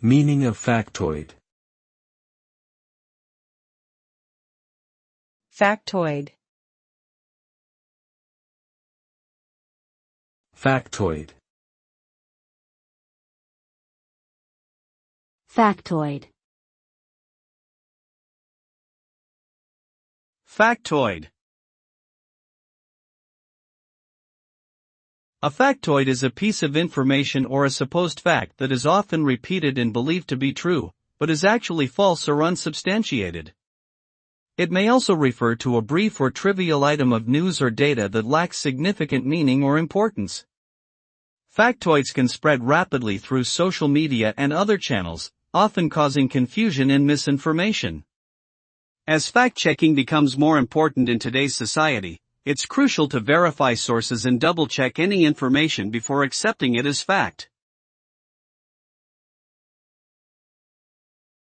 Meaning of factoid. Factoid. Factoid. Factoid. Factoid. A factoid is a piece of information or a supposed fact that is often repeated and believed to be true, but is actually false or unsubstantiated. It may also refer to a brief or trivial item of news or data that lacks significant meaning or importance. Factoids can spread rapidly through social media and other channels, often causing confusion and misinformation. As fact-checking becomes more important in today's society, it's crucial to verify sources and double-check any information before accepting it as fact.